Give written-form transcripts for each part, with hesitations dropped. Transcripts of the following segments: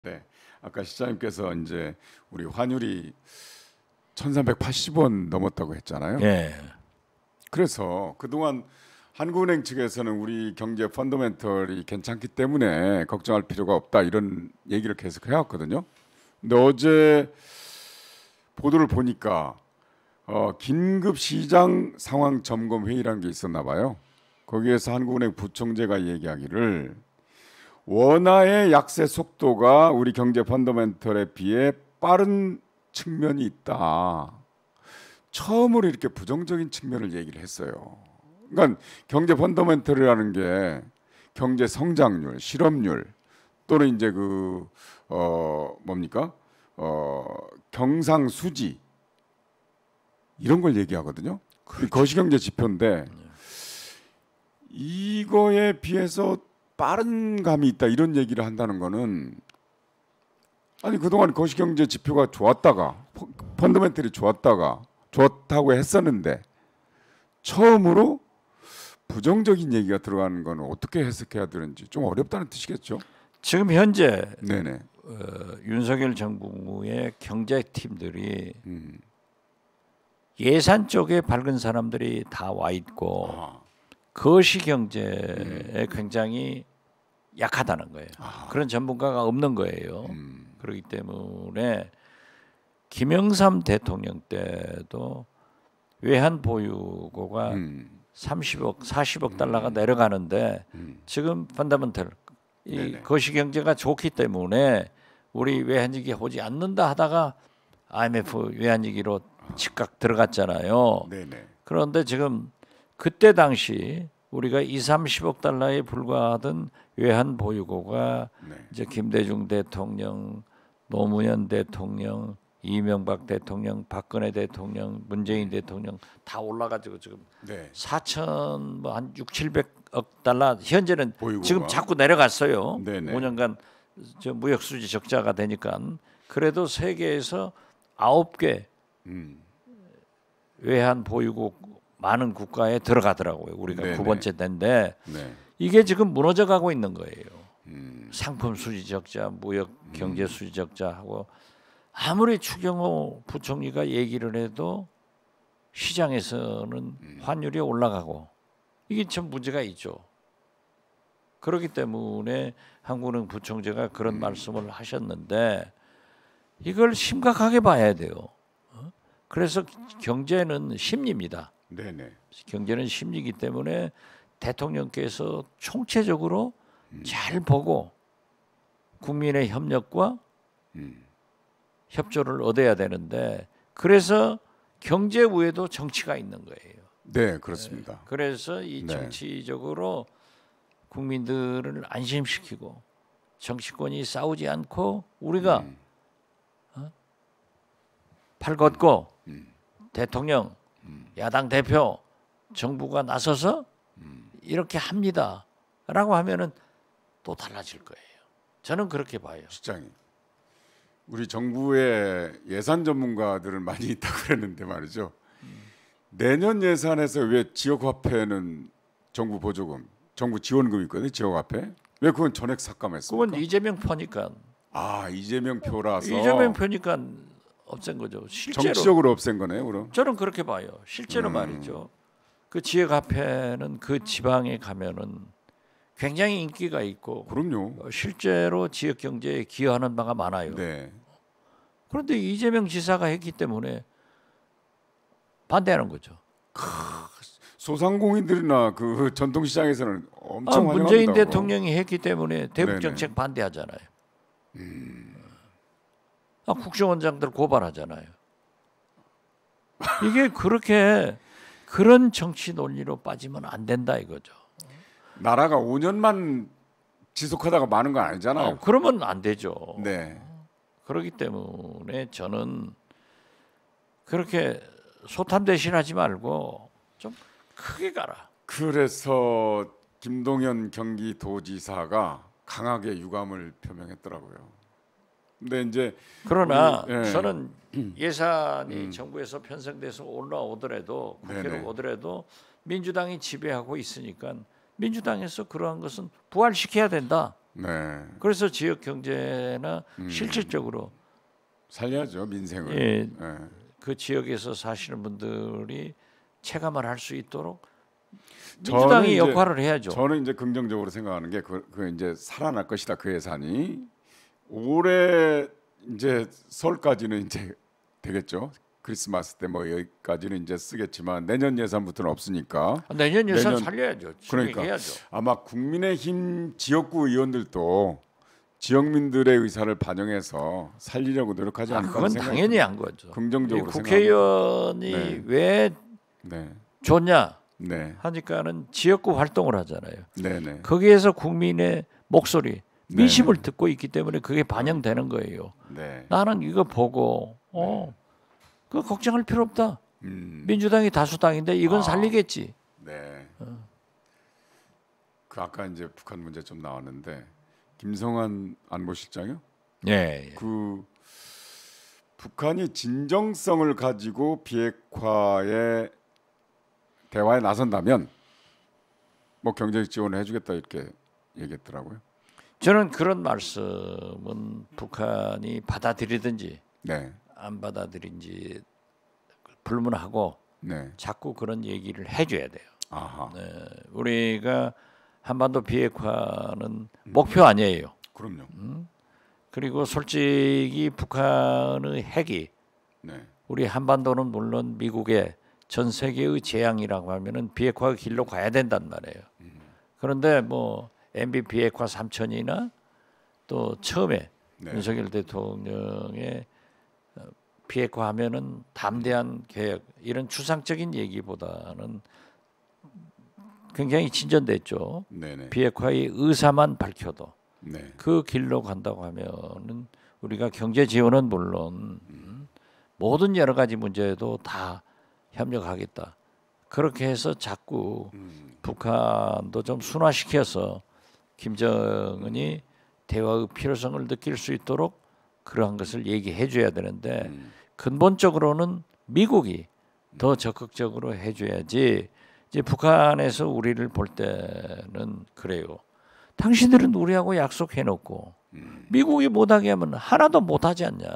네, 아까 시장님께서 이제 우리 환율이 1,380원 넘었다고 했잖아요. 예. 그래서 그동안 한국은행 측에서는 우리 경제 펀더멘털이 괜찮기 때문에 걱정할 필요가 없다 이런 얘기를 계속 해왔거든요. 근데 어제 보도를 보니까 긴급 시장 상황 점검 회의라는 게 있었나 봐요. 거기에서 한국은행 부총재가 얘기하기를 원화의 약세 속도가 우리 경제 펀더멘털에 비해 빠른 측면이 있다. 처음으로 이렇게 부정적인 측면을 얘기를 했어요. 그러니까 경제 펀더멘털이라는 게 경제 성장률, 실업률 또는 이제 뭡니까 경상수지 이런 걸 얘기하거든요. 그렇죠. 거시경제 지표인데 이거에 비해서 빠른 감이 있다 이런 얘기를 한다는 거는 아니 그동안 거시경제 지표가 좋았다가 펀더멘털이 좋다고 했었는데 처음으로 부정적인 얘기가 들어가는 건 어떻게 해석해야 되는지 좀 어렵다는 뜻이겠죠. 지금 현재 네네. 윤석열 정부의 경제팀들이 예산 쪽에 밝은 사람들이 다 와 있고 거시경제에 굉장히 약하다는 거예요. 그런 전문가가 없는 거예요. 그렇기 때문에 김영삼 대통령 때도 외환 보유고가 30억, 40억 달러가 내려가는데 지금 펀더멘털 이 거시경제가 좋기 때문에 우리 외환위기 오지 않는다 하다가 IMF 외환위기로 즉각 들어갔잖아요. 네네. 그런데 지금 그때 당시 우리가 2, 30억 달러에 불과하던 외환 보유고가 이제 김대중 대통령, 노무현 대통령, 이명박 대통령, 박근혜 대통령, 문재인 대통령 다 올라가지고 지금 4천 뭐한 6, 700억 달러 현재는 보유고가. 지금 자꾸 내려갔어요. 네네. 5년간 저 무역 수지 적자가 되니까 그래도 세계에서 9개 외환 보유고 많은 국가에 들어가더라고요. 우리가 네네. 9번째 된데 네. 이게 지금 무너져 가고 있는 거예요. 상품 수지 적자, 무역 경제 수지 적자하고 아무리 추경호 부총리가 얘기를 해도 시장에서는 환율이 올라가고 이게 참 문제가 있죠. 그렇기 때문에 한국은행 부총재가 그런 말씀을 하셨는데 이걸 심각하게 봐야 돼요. 그래서 경제는 심리입니다. 네네. 경제는 심리이기 때문에 대통령께서 총체적으로 잘 보고 국민의 협력과 협조를 얻어야 되는데 그래서 경제 위에도 정치가 있는 거예요. 네, 그렇습니다. 그래서 이 정치적으로 국민들을 안심시키고 정치권이 싸우지 않고 우리가 팔 걷고 대통령, 야당 대표, 정부가 나서서 이렇게 합니다라고 하면은 또 달라질 거예요. 저는 그렇게 봐요. 시장님, 우리 정부의 예산 전문가들은 많이 있다고 그랬는데 말이죠. 내년 예산에서 왜 지역화폐는 정부 보조금, 정부 지원금 있거든요. 지역화폐 왜 그건 전액 삭감했습니까? 그건 이재명 표니까. 이재명 표라서. 이재명 표니까 없앤 거죠. 실제로 정치적으로 없앤 거네요, 그럼. 저는 그렇게 봐요. 실제로 말이죠. 그 지역화폐는 그 지방에 가면은 굉장히 인기가 있고, 그럼요. 실제로 지역 경제에 기여하는 바가 많아요. 네. 그런데 이재명 지사가 했기 때문에 반대하는 거죠. 소상공인들이나 그 전통시장에서는 엄청 환영합니다. 문재인 대통령이 했기 때문에 대북 정책 반대하잖아요. 국정원장들 고발하잖아요. 이게 그렇게 그런 정치 논리로 빠지면 안 된다 이거죠. 나라가 5년만 지속하다가 마는 건 아니잖아요. 그러면 안 되죠. 네. 그렇기 때문에 저는 그렇게 소탐 대신하지 말고 좀 크게 가라. 그래서 김동연 경기도지사가 강하게 유감을 표명했더라고요. 근데 이제 그러나 저는 예산이 정부에서 편성돼서 올라오더라도 국회로 오더라도 민주당이 지배하고 있으니까 민주당에서 그러한 것은 부활시켜야 된다. 네. 그래서 지역 경제나 실질적으로 살려야죠 민생을. 예, 네. 그 지역에서 사시는 분들이 체감을 할 수 있도록 저는 민주당이 이제- 역할을 해야죠. 저는 이제 긍정적으로 생각하는 게 그 이제 살아날 것이다 그 예산이 올해 이제 설까지는 이제 되겠죠. 크리스마스 때 뭐 여기까지는 이제 쓰겠지만 내년 예산부터는 없으니까 내년 예산 내년- 살려야죠. 그러니까 해야죠. 아마 국민의힘 지역구 의원들도 지역민들의 의사를 반영해서 살리려고 노력하지 않을까 그건 생각이 당연히 한 거죠. 긍정적으로 이 국회의원이 네. 왜 네, 좋냐 네, 하니까는 지역구 활동을 하잖아요. 네, 네, 거기에서 국민의 목소리, 네, 민심을 듣고 있기 때문에 그게 반영되는 거예요. 네. 나는 이거 보고 그 걱정할 필요 없다. 민주당이 다수당인데 이건 살리겠지. 네. 그 아까 이제 북한 문제 좀 나왔는데 김성환 안보실장이요? 예. 그 북한이 진정성을 가지고 비핵화의 대화에 나선다면 뭐 경제적 지원을 해주겠다 이렇게 얘기했더라고요. 저는 그런 말씀은 북한이 받아들이든지 네, 안 받아들인지 불문하고 네, 자꾸 그런 얘기를 해줘야 돼요. 아하, 우리가 한반도 비핵화는 목표 아니에요. 그럼요. 그리고 솔직히 북한의 핵이 네, 우리 한반도는 물론 미국의 전 세계의 재앙이라고 하면은 비핵화의 길로 가야 된단 말이에요. 그런데 뭐 MB 비핵화 3천이나 또 처음에 네. 윤석열 대통령의 비핵화하면은 담대한 계획 이런 추상적인 얘기보다는 굉장히 진전됐죠. 네, 네, 비핵화의 의사만 밝혀도 네, 그 길로 간다고 하면은 우리가 경제 지원은 물론 모든 여러 가지 문제에도 다 협력하겠다. 그렇게 해서 자꾸 북한도 좀 순화시켜서 김정은이 대화의 필요성을 느낄 수 있도록 그러한 것을 얘기해 줘야 되는데 근본적으로는 미국이 더 적극적으로 해줘야지. 이제 북한에서 우리를 볼 때는 그래요. 당신들은 우리하고 약속해놓고 미국이 못하게 하면 하나도 못하지 않냐.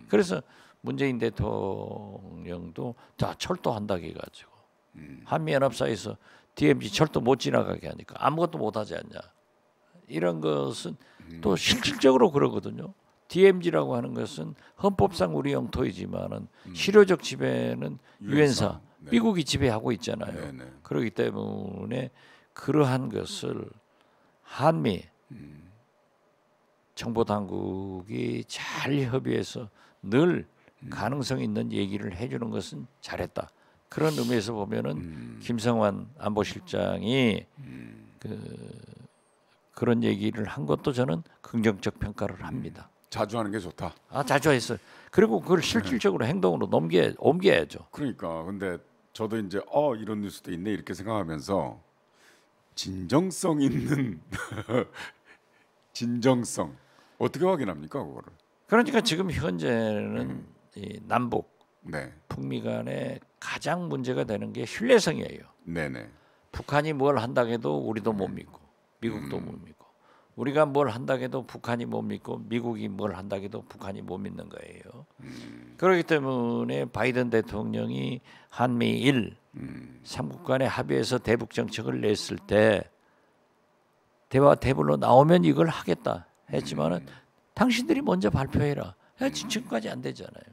그래서 문재인 대통령도 다 철도한다고 해가지고 한미연합사에서 DMZ 철도 못 지나가게 하니까 아무것도 못하지 않냐. 이런 것은 또 실질적으로 그러거든요. DMZ라고 하는 것은 헌법상 우리 영토이지만은 실효적 지배는 유엔사 네. 미국이 지배하고 있잖아요. 네, 네. 그렇기 때문에 그러한 것을 한미 정보 당국이 잘 협의해서 늘 가능성 있는 얘기를 해주는 것은 잘했다. 그런 의미에서 보면은 김성환 안보실장이 그런 얘기를 한 것도 저는 긍정적 평가를 합니다. 자주 하는 게 좋다. 자주 했어요. 그리고 그걸 실질적으로 행동으로 옮겨야죠. 그러니까 근데 저도 이제 이런 뉴스도 있네 이렇게 생각하면서 진정성 있는 진정성 어떻게 확인합니까 그거를? 그러니까 지금 현재는 이 남북 네, 북미 간에 가장 문제가 되는 게 신뢰성이에요. 네, 네, 북한이 뭘 한다고 해도 우리도 못 믿고 미국도 못 믿고 우리가 뭘 한다고 해도 북한이 못 믿고 미국이 뭘 한다고 해도 북한이 못 믿는 거예요. 그렇기 때문에 바이든 대통령이 한미일 3국 간의 합의해서 대북 정책을 냈을 때 대화 테이블로 나오면 이걸 하겠다 했지만은 당신들이 먼저 발표해라. 지금까지 안 되잖아요.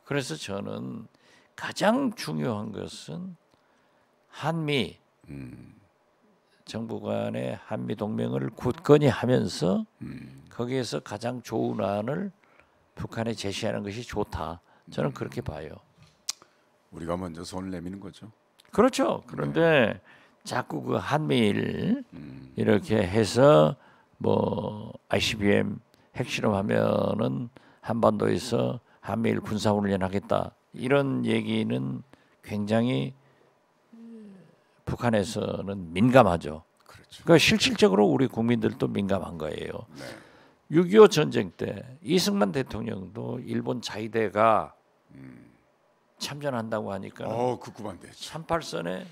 그래서 저는 가장 중요한 것은 한미 정부 간의 한미 동맹을 굳건히 하면서 거기에서 가장 좋은 안을 북한에 제시하는 것이 좋다. 저는 그렇게 봐요. 우리가 먼저 손을 내미는 거죠. 그렇죠. 그런데 자꾸 그 한미일 이렇게 해서 뭐 ICBM 핵실험하면은 한반도에서 한미일 군사훈련하겠다 이런 얘기는 굉장히 북한에서는 민감하죠. 그렇죠. 그러니까 실질적으로 우리 국민들도 민감한 거예요. 네. 6.25 전쟁 때 이승만 대통령도 일본 자위대가 참전한다고 하니까 극구반대죠. 38선에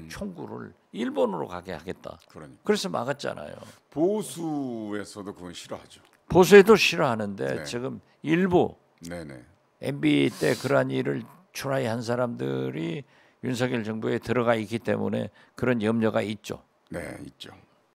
총구를 일본으로 가게 하겠다. 그러니까 그래서 막았잖아요. 보수에서도 그건 싫어하죠. 보수에도 싫어하는데 네. 지금 일부 네네. MB 때 그러한 일을 트라이한 사람들이 윤석열 정부에 들어가 있기 때문에 그런 염려가 있죠. 네, 있죠.